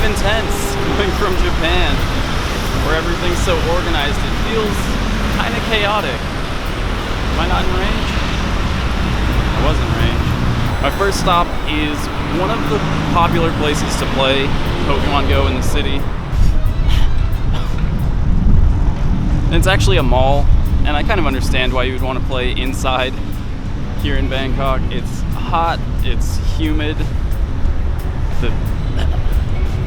of intense coming from Japan, where everything's so organized. It feels kind of chaotic. Am I not in range? I was in range. My first stop is one of the popular places to play Pokemon Go in the city. And it's actually a mall, and I kind of understand why you would want to play inside here in Bangkok. It's hot, it's humid,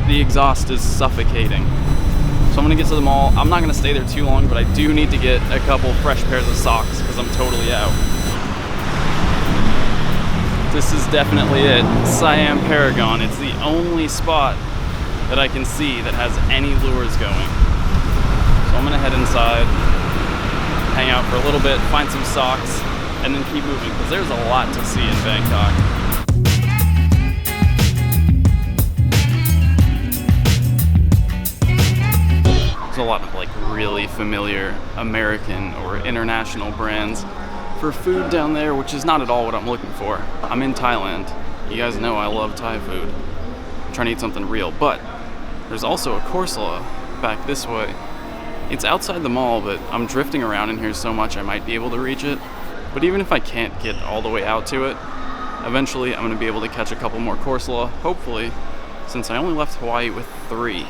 the exhaust is suffocating. So I'm gonna get to the mall. I'm not gonna stay there too long, but I do need to get a couple fresh pairs of socks because I'm totally out. This is definitely it. Siam Paragon. It's the only spot that I can see that has any lures going. So I'm gonna head inside, hang out for a little bit, find some socks, and then keep moving because there's a lot to see in Bangkok. There's a lot of like really familiar American or international brands for food down there, which is not at all what I'm looking for. I'm in Thailand. You guys know I love Thai food. I'm trying to eat something real, but there's also a Corsola back this way. It's outside the mall, but I'm drifting around in here so much I might be able to reach it. But even if I can't get all the way out to it, eventually I'm gonna be able to catch a couple more Corsola, hopefully, since I only left Hawaii with 3.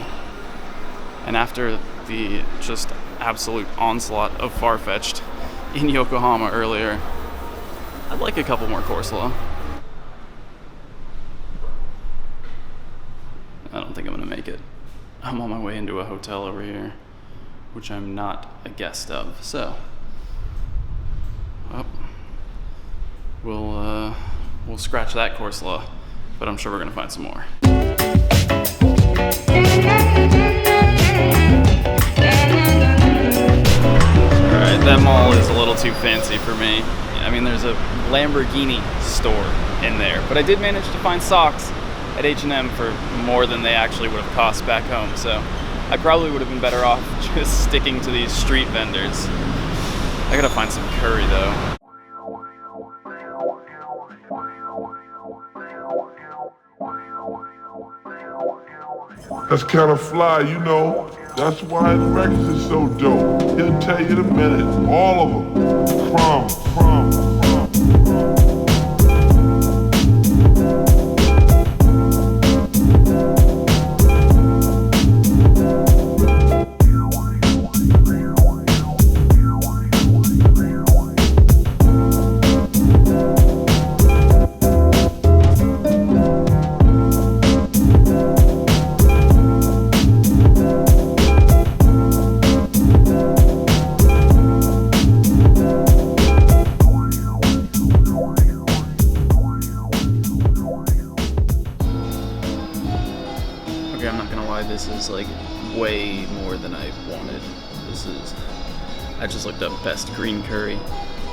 And after the just absolute onslaught of Farfetch'd in Yokohama earlier, I'd like a couple more Corsola. I don't think I'm gonna make it. I'm on my way into a hotel over here, which I'm not a guest of, so well, we'll scratch that Corsola, but I'm sure we're gonna find some more. Alright, that mall is a little too fancy for me. I mean, there's a Lamborghini store in there, but I did manage to find socks at H&M for more than they actually would have cost back home, so I probably would have been better off just sticking to these street vendors. I gotta find some curry though. That's kind of fly, you know. That's why his records are so dope. He'll tell you in a minute. All of them. From. Okay, I'm not gonna lie, this is like way more than I wanted. I just looked up best green curry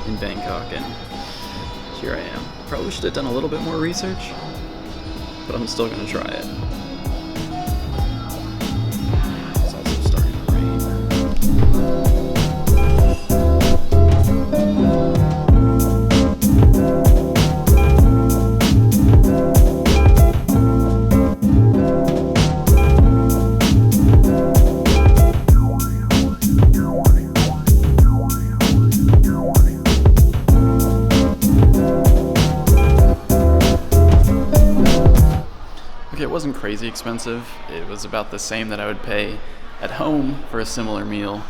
in Bangkok and here I am. Probably should have done a little bit more research, but I'm still gonna try it. It's also starting to rain. It wasn't crazy expensive. It was about the same that I would pay at home for a similar meal.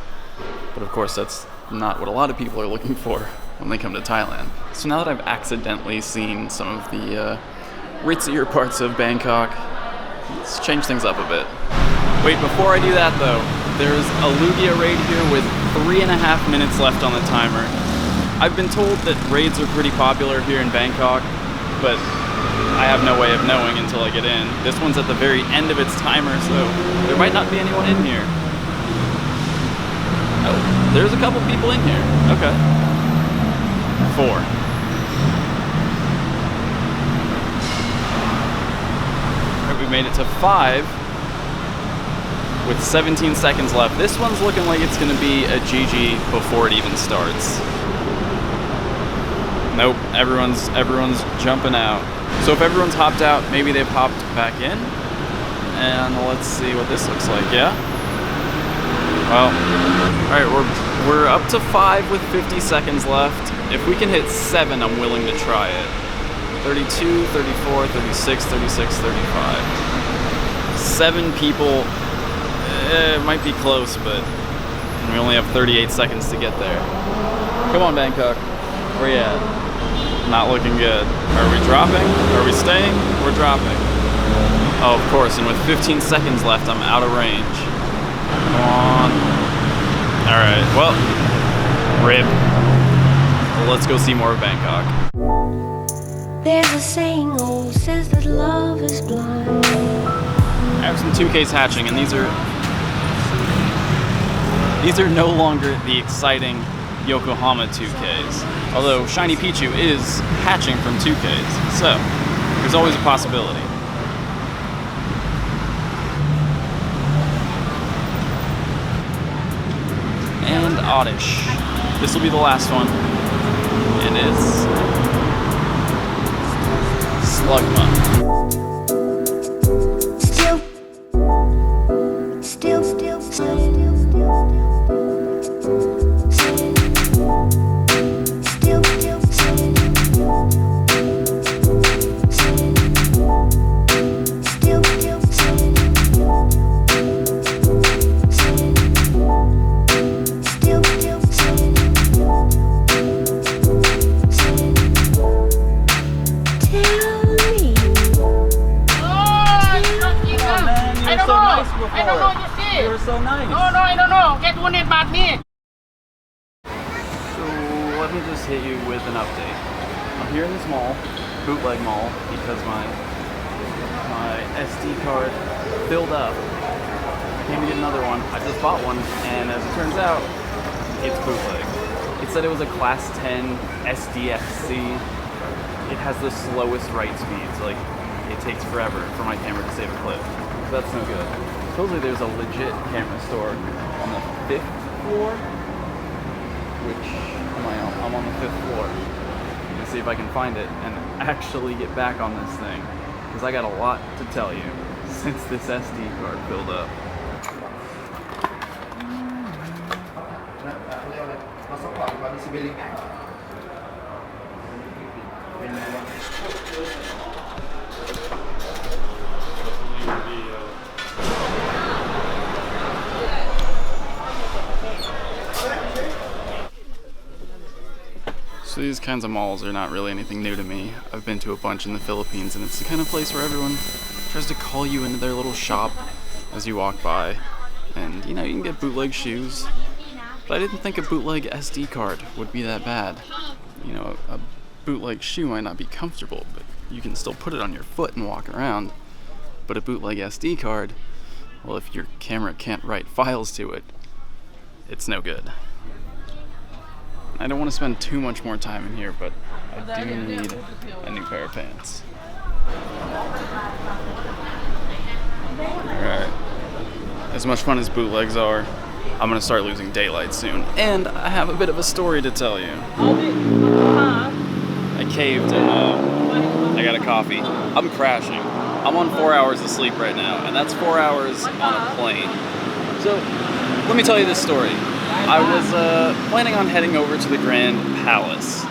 But of course, that's not what a lot of people are looking for when they come to Thailand. So now that I've accidentally seen some of the ritzier parts of Bangkok, let's change things up a bit. Wait, before I do that though, there's a Lugia raid here with 3.5 minutes left on the timer. I've been told that raids are pretty popular here in Bangkok, but I have no way of knowing until I get in. This one's at the very end of its timer, so there might not be anyone in here. Oh, there's a couple people in here. Okay. 4. Alright, we made it to 5 with 17 seconds left. This one's looking like it's gonna be a GG before it even starts. Nope, everyone's jumping out. So if everyone's hopped out, maybe they've hopped back in? and let's see what this looks like. Yeah. Well, all right, we're up to 5 with 50 seconds left. If we can hit 7, I'm willing to try it. 32, 34, 36, 36, 35. 7 people. It might be close, but we only have 38 seconds to get there. Come on, Bangkok. Where you at? Not looking good. Are we dropping? Are we staying? We're dropping. Oh, of course, and with 15 seconds left, I'm out of range. Come on. Alright, well, rip. Well, let's go see more of Bangkok. There's a saying, oh, says that love is blind. I have some 2Ks hatching, and these are no longer the exciting Yokohama 2Ks. Although Shiny Pichu is hatching from 2Ks, so there's always a possibility. And Oddish. This will be the last one. It is Slugma. I don't know, you see. You were so nice. No, I don't know. Get one in bad me. So let me just hit you with an update. I'm here in this mall, bootleg mall, because my SD card filled up. I came to get another one. I just bought one, and as it turns out, it's bootleg. It said it was a class 10 SDFC. It has the slowest write speeds. Like, it takes forever for my camera to save a clip. So that's no good. Supposedly there's a legit camera store on the 5th floor, which am I on? I'm on the 5th floor. Let's see if I can find it and actually get back on this thing, because I got a lot to tell you since this SD card filled up. So these kinds of malls are not really anything new to me. I've been to a bunch in the Philippines, and it's the kind of place where everyone tries to call you into their little shop as you walk by. And, you know, you can get bootleg shoes, but I didn't think a bootleg SD card would be that bad. You know, a bootleg shoe might not be comfortable, but you can still put it on your foot and walk around. But a bootleg SD card, well, if your camera can't write files to it, it's no good. I don't want to spend too much more time in here, but I do need a new pair of pants. Alright. As much fun as bootlegs are, I'm going to start losing daylight soon. And I have a bit of a story to tell you. I caved and I got a coffee. I'm crashing. I'm on 4 hours of sleep right now, and that's 4 hours on a plane. So, let me tell you this story. I was planning on heading over to the Grand Palace,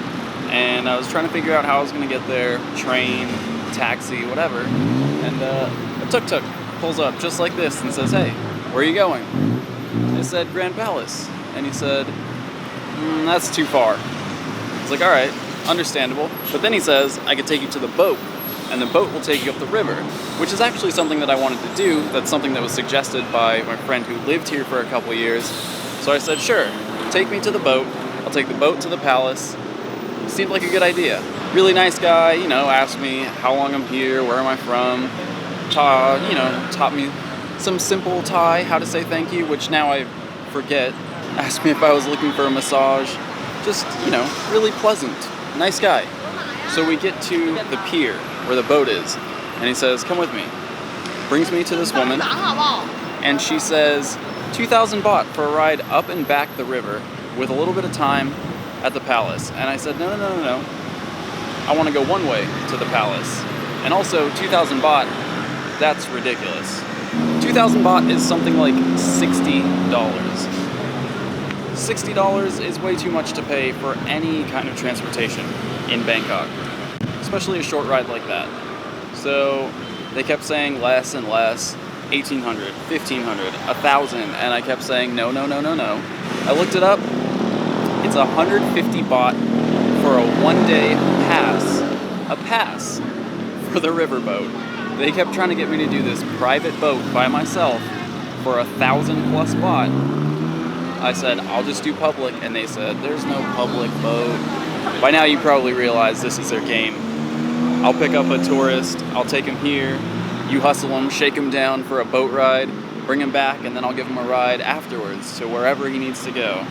and I was trying to figure out how I was going to get there, train, taxi, whatever, and a tuk-tuk pulls up just like this and says, "Hey, where are you going?" I said, "Grand Palace," and he said, "That's too far." I was like, "Alright, understandable," but then he says, "I could take you to the boat, and the boat will take you up the river," which is actually something that I wanted to do. That's something that was suggested by my friend who lived here for a couple years. So I said, "Sure, take me to the boat. I'll take the boat to the palace." Seemed like a good idea. Really nice guy, you know, asked me how long I'm here, where am I from, taught me some simple Thai, how to say thank you, which now I forget. Asked me if I was looking for a massage. Just, you know, really pleasant. Nice guy. So we get to the pier where the boat is, and he says, "Come with me." Brings me to this woman, and she says, 2,000 baht for a ride up and back the river with a little bit of time at the palace. And I said, no. I want to go one way to the palace. And also, 2,000 baht, that's ridiculous. 2,000 baht is something like $60. $60 is way too much to pay for any kind of transportation in Bangkok, especially a short ride like that. So they kept saying less and less, 1,800, 1,500, 1,000, and I kept saying no, no, no, no, no. I looked it up. It's 150 baht for a one-day pass, a pass for the riverboat. They kept trying to get me to do this private boat by myself for 1,000 plus baht. I said, I'll just do public, and they said, there's no public boat. By now you probably realize this is their game. I'll pick up a tourist, I'll take him here, you hustle him, shake him down for a boat ride, bring him back, and then I'll give him a ride afterwards to wherever he needs to go.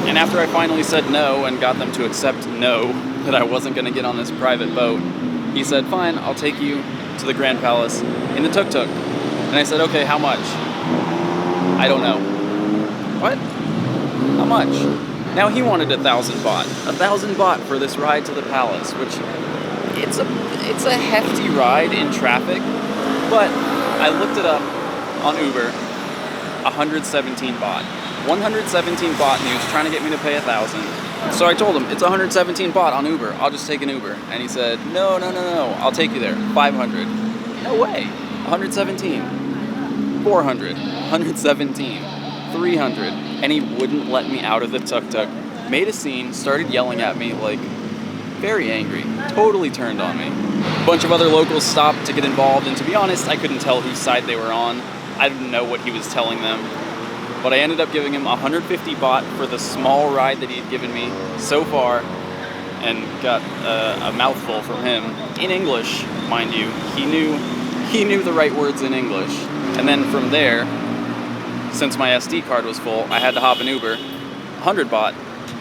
And after I finally said no and got them to accept no, that I wasn't gonna get on this private boat, he said, fine, I'll take you to the Grand Palace in the tuk-tuk. And I said, okay, how much? I don't know. What? How much? Now he wanted 1,000 baht. 1,000 baht for this ride to the palace, which it's a hefty ride in traffic, but I looked it up on Uber, 117 baht. 117 baht, and he was trying to get me to pay 1,000. So I told him, it's 117 baht on Uber, I'll just take an Uber. And he said, no, no, no, no, I'll take you there, 500. No way, 117, 400, 117, 300. And he wouldn't let me out of the tuk-tuk. Made a scene, started yelling at me, like, very angry, totally turned on me. A bunch of other locals stopped to get involved, and to be honest, I couldn't tell whose side they were on. I didn't know what he was telling them. But I ended up giving him 150 baht for the small ride that he had given me so far, and got a mouthful from him in English, mind you. He knew the right words in English. And then from there, since my SD card was full, I had to hop an Uber, 100 baht,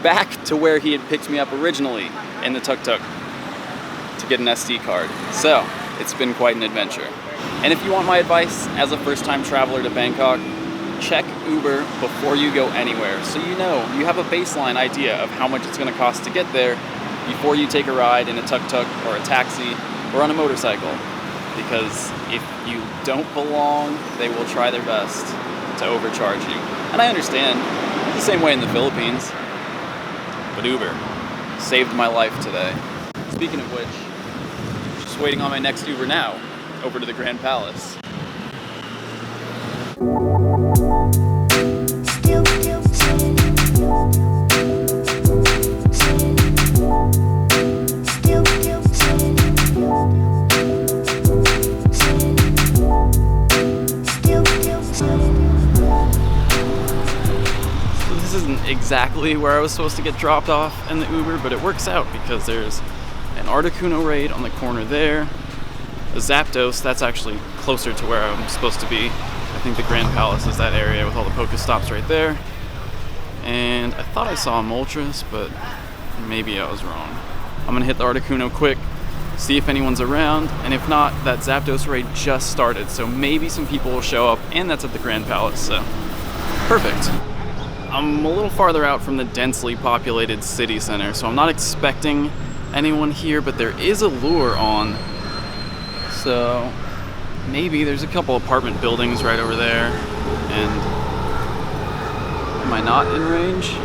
back to where he had picked me up originally in the tuk-tuk to get an SD card. So it's been quite an adventure. And if you want my advice as a first-time traveler to Bangkok, check Uber before you go anywhere, so you know, you have a baseline idea of how much it's going to cost to get there before you take a ride in a tuk-tuk or a taxi or on a motorcycle. Because if you don't belong, they will try their best to overcharge you. And I understand, it's the same way in the Philippines. But Uber saved my life today. Speaking of which, just waiting on my next Uber now, over to the Grand Palace. Exactly where I was supposed to get dropped off in the Uber, but it works out because there's an Articuno raid on the corner there, a Zapdos, that's actually closer to where I'm supposed to be. I think the Grand Palace is that area with all the Pokestops right there. And I thought I saw a Moltres, but maybe I was wrong. I'm gonna hit the Articuno quick, see if anyone's around, and if not, that Zapdos raid just started, so maybe some people will show up, and that's at the Grand Palace, so perfect. I'm a little farther out from the densely populated city center, so I'm not expecting anyone here, but there is a lure on. So maybe there's a couple apartment buildings right over there, and am I not in range?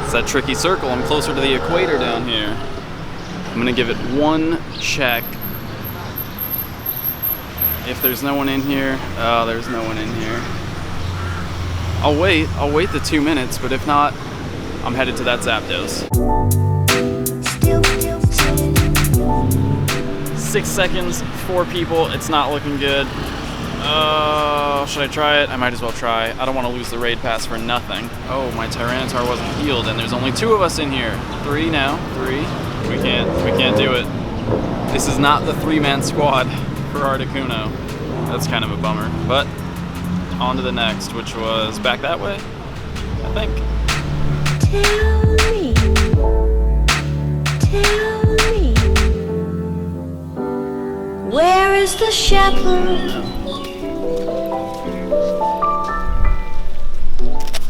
It's that tricky circle. I'm closer to the equator down here. I'm gonna give it one check. If there's no one in here, oh, there's no one in here. I'll wait the 2 minutes, but if not, I'm headed to that Zapdos. 6 seconds, 4 people, it's not looking good. Should I try it? I might as well try. I don't want to lose the raid pass for nothing. Oh, my Tyranitar wasn't healed, and there's only 2 of us in here. 3 now, 3. We can't do it. This is not the 3-man squad for Articuno. That's kind of a bummer, but on to the next, which was back that way, I think. Tell me, where is the shepherd?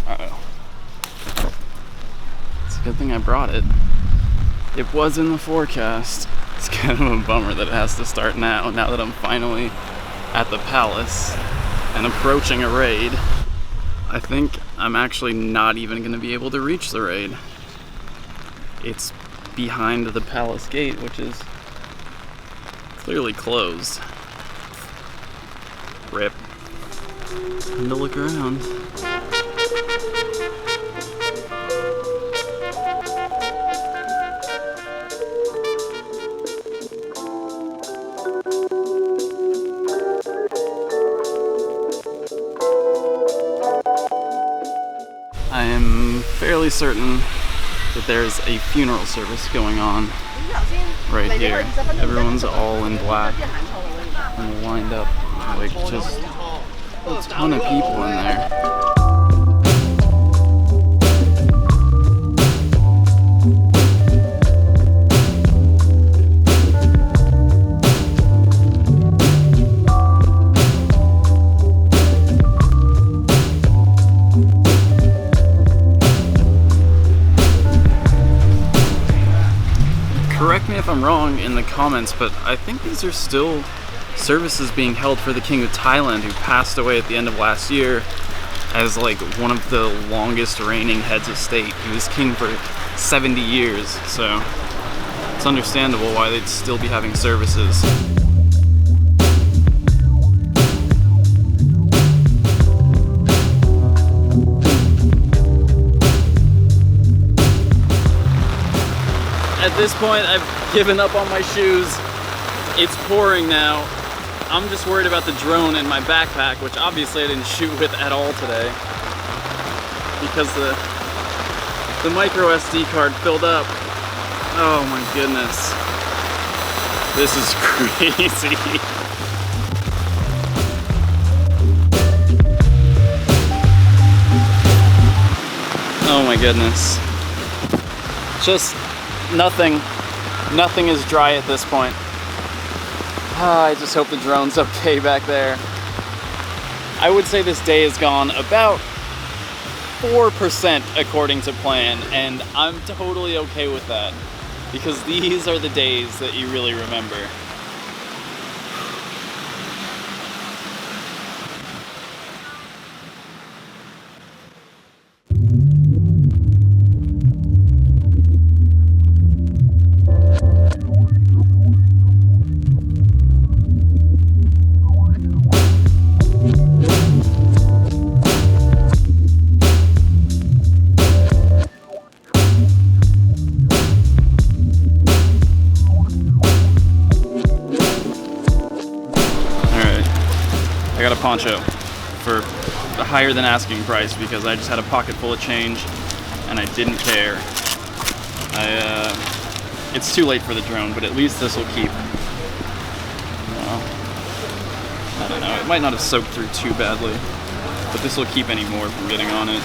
Uh-oh. It's a good thing I brought it. It was in the forecast. It's kind of a bummer that it has to start now that I'm finally at the palace and approaching a raid. I think I'm actually not even going to be able to reach the raid. It's behind the palace gate, which is clearly closed. Rip. Time to look around. I am fairly certain that there's a funeral service going on right here. Everyone's all in black and lined up, like just a ton of people in there. Correct me if I'm wrong in the comments, but I think these are still services being held for the King of Thailand, who passed away at the end of last year as like one of the longest reigning heads of state. He was king for 70 years, so it's understandable why they'd still be having services. At this point, I've given up on my shoes. It's pouring now. I'm just worried about the drone in my backpack, which obviously I didn't shoot with at all today because the micro SD card filled up. Oh my goodness. This is crazy. Oh my goodness. Just nothing is dry at this point. I just hope the drone's okay back there. I would say this day has gone about 4% according to plan, and I'm totally okay with that because these are the days that you really remember. I got a poncho for a higher than asking price because I just had a pocket full of change and I didn't care. It's too late for the drone, but at least this will keep. Well, I don't know, it might not have soaked through too badly, but this will keep any more from getting on it.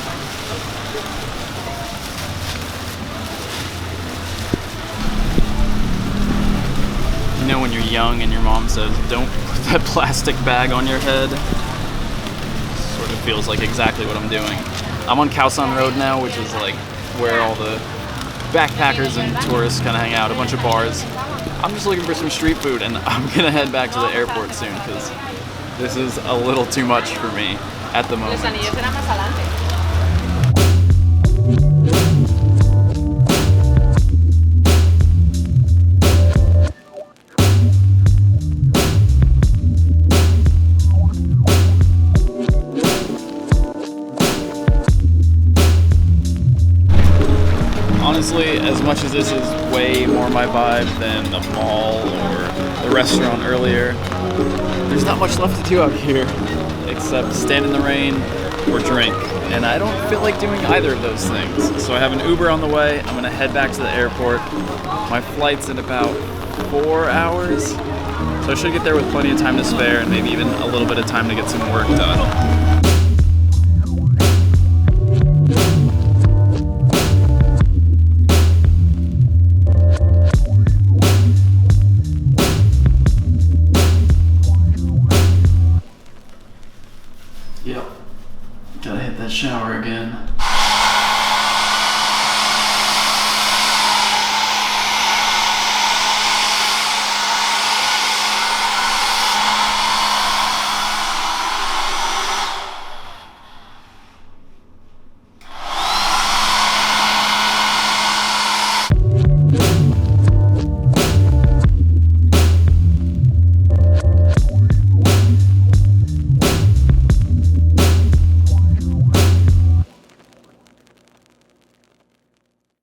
You know when you're young and your mom says, don't put that plastic bag on your head? Sort of feels like exactly what I'm doing. I'm on Khao San Road now, which is like where all the backpackers and tourists kind of hang out, a bunch of bars. I'm just looking for some street food and I'm gonna head back to the airport soon because this is a little too much for me at the moment. Honestly, as much as this is way more my vibe than the mall or the restaurant earlier, there's not much left to do out here except stand in the rain or drink, and I don't feel like doing either of those things. So I have an Uber on the way. I'm gonna head back to the airport. My flight's in about 4 hours, so I should get there with plenty of time to spare and maybe even a little bit of time to get some work done. Yep, gotta hit that shower again.